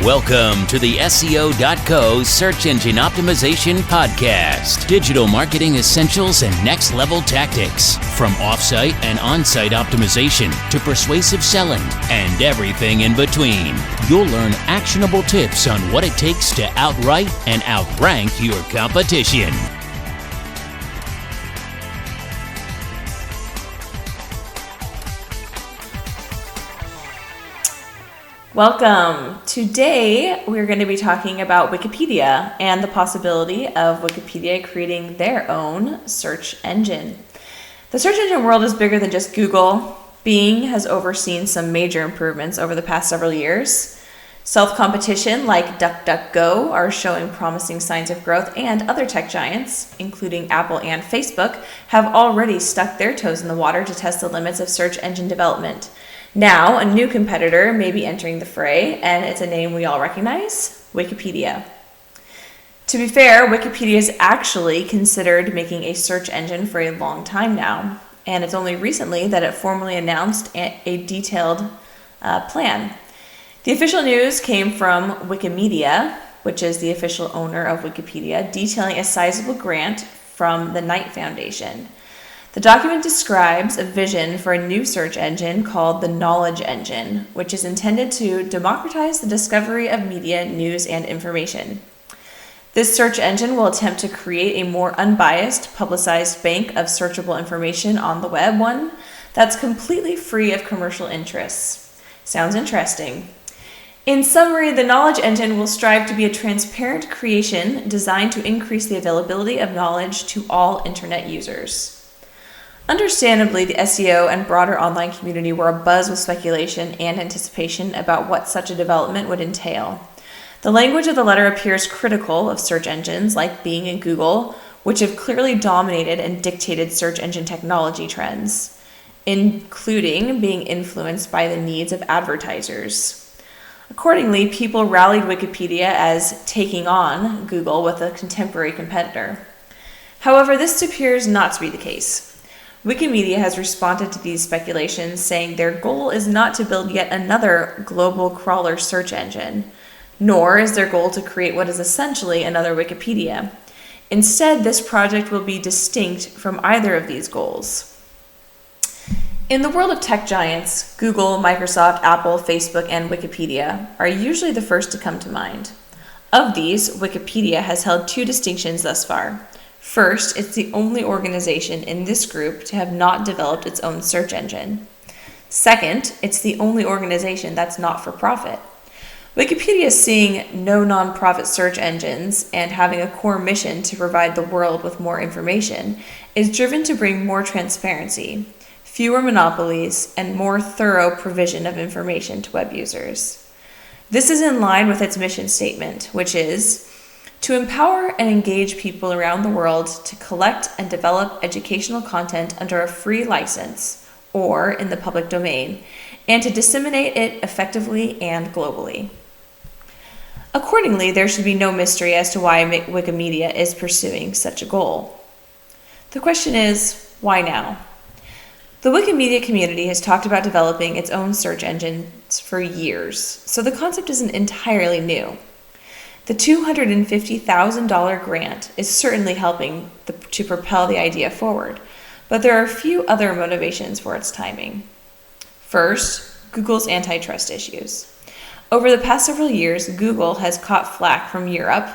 Welcome to the SEO.co Search Engine Optimization Podcast. Digital marketing essentials and next level tactics. From offsite and on-site optimization to persuasive selling and everything in between. You'll learn actionable tips on what it takes to outright and outrank your competition. Welcome. Today we're going to be talking about Wikipedia and the possibility of Wikipedia creating their own search engine. The search engine world is bigger than just Google. Bing has overseen some major improvements over the past several years. Self-competition like DuckDuckGo are showing promising signs of growth, and other tech giants, including Apple and Facebook, have already stuck their toes in the water to test the limits of search engine development. Now, a new competitor may be entering the fray, and it's a name we all recognize, Wikipedia. To be fair, Wikipedia is actually considered making a search engine for a long time now, and it's only recently that it formally announced a detailed plan. The official news came from Wikimedia, which is the official owner of Wikipedia, detailing a sizable grant from the Knight Foundation. The document describes a vision for a new search engine called the Knowledge Engine, which is intended to democratize the discovery of media, news, and information. This search engine will attempt to create a more unbiased, publicized bank of searchable information on the web, one that's completely free of commercial interests. Sounds interesting. In summary, the Knowledge Engine will strive to be a transparent creation designed to increase the availability of knowledge to all internet users. Understandably, the SEO and broader online community were abuzz with speculation and anticipation about what such a development would entail. The language of the letter appears critical of search engines like Bing and Google, which have clearly dominated and dictated search engine technology trends, including being influenced by the needs of advertisers. Accordingly, people rallied Wikipedia as taking on Google with a contemporary competitor. However, this appears not to be the case. Wikimedia has responded to these speculations, saying their goal is not to build yet another global crawler search engine, nor is their goal to create what is essentially another Wikipedia. Instead, this project will be distinct from either of these goals. In the world of tech giants, Google, Microsoft, Apple, Facebook, and Wikipedia are usually the first to come to mind. Of these, Wikipedia has held two distinctions thus far. First, it's the only organization in this group to have not developed its own search engine. Second, it's the only organization that's not for profit. Wikipedia is seeing no nonprofit search engines and having a core mission to provide the world with more information is driven to bring more transparency, fewer monopolies, and more thorough provision of information to web users. This is in line with its mission statement, which is to empower and engage people around the world to collect and develop educational content under a free license or in the public domain, and to disseminate it effectively and globally. Accordingly, there should be no mystery as to why Wikimedia is pursuing such a goal. The question is, why now? The Wikimedia community has talked about developing its own search engines for years, so the concept isn't entirely new. The $250,000 grant is certainly helping to propel the idea forward, but there are a few other motivations for its timing. First, Google's antitrust issues. Over the past several years, Google has caught flack from Europe,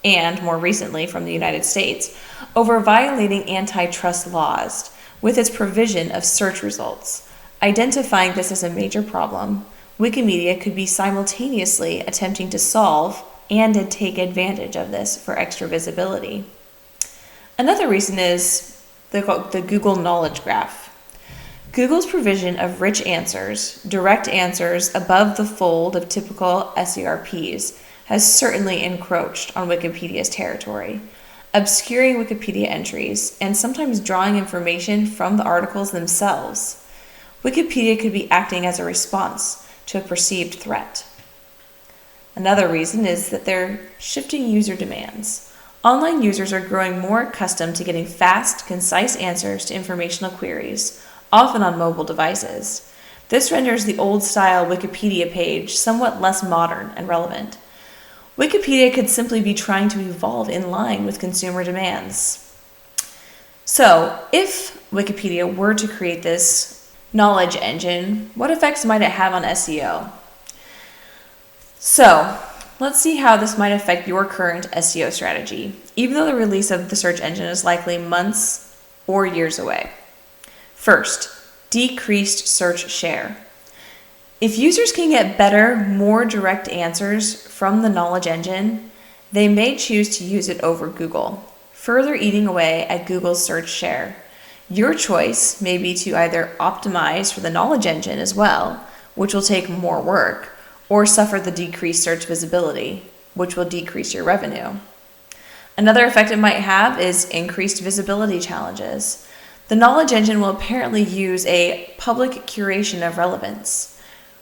and more recently from the United States, over violating antitrust laws with its provision of search results. Identifying this as a major problem, Wikimedia could be simultaneously attempting to solve and to take advantage of this for extra visibility. Another reason is the Google Knowledge Graph. Google's provision of rich answers, direct answers above the fold of typical SERPs, has certainly encroached on Wikipedia's territory, obscuring Wikipedia entries and sometimes drawing information from the articles themselves. Wikipedia could be acting as a response to a perceived threat. Another reason is that they're shifting user demands. Online users are growing more accustomed to getting fast, concise answers to informational queries, often on mobile devices. This renders the old-style Wikipedia page somewhat less modern and relevant. Wikipedia could simply be trying to evolve in line with consumer demands. So, if Wikipedia were to create this knowledge engine, what effects might it have on SEO? So, let's see how this might affect your current SEO strategy, even though the release of the search engine is likely months or years away. First, decreased search share. If users can get better, more direct answers from the knowledge engine, they may choose to use it over Google, further eating away at Google's search share. Your choice may be to either optimize for the knowledge engine as well, which will take more work, or suffer the decreased search visibility, which will decrease your revenue. Another effect it might have is increased visibility challenges. The knowledge engine will apparently use a public curation of relevance,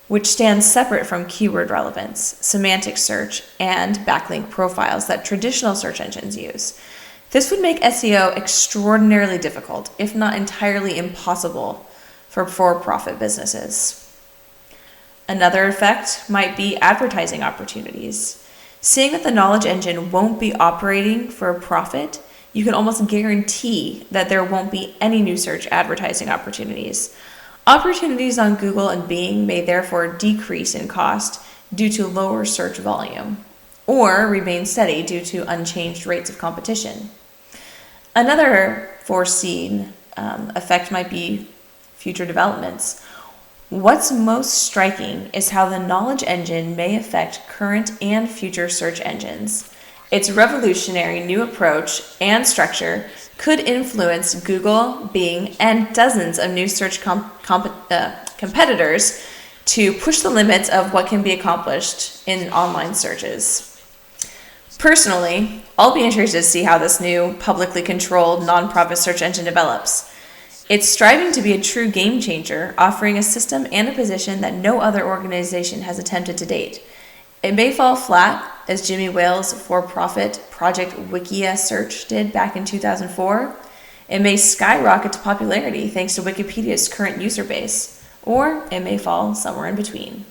which stands separate from keyword relevance, semantic search, and backlink profiles that traditional search engines use. This would make SEO extraordinarily difficult, if not entirely impossible, for for-profit businesses. Another effect might be advertising opportunities. Seeing that the knowledge engine won't be operating for a profit, you can almost guarantee that there won't be any new search advertising opportunities. Opportunities on Google and Bing may therefore decrease in cost due to lower search volume, or remain steady due to unchanged rates of competition. Another foreseen effect might be future developments. What's most striking is how the knowledge engine may affect current and future search engines. Its revolutionary new approach and structure could influence Google, Bing, and dozens of new search competitors to push the limits of what can be accomplished in online searches. Personally, I'll be interested to see how this new publicly controlled nonprofit search engine develops. It's striving to be a true game changer, offering a system and a position that no other organization has attempted to date. It may fall flat, as Jimmy Wales' for-profit Project Wikia Search did back in 2004. It may skyrocket to popularity thanks to Wikipedia's current user base, or it may fall somewhere in between.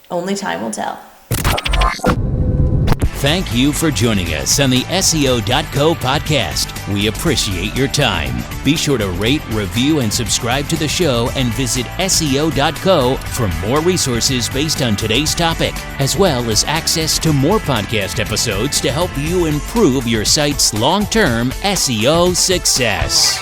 Only time will tell. Thank you for joining us on the SEO.co podcast. We appreciate your time. Be sure to rate, review, and subscribe to the show, and visit SEO.co for more resources based on today's topic, as well as access to more podcast episodes to help you improve your site's long-term SEO success.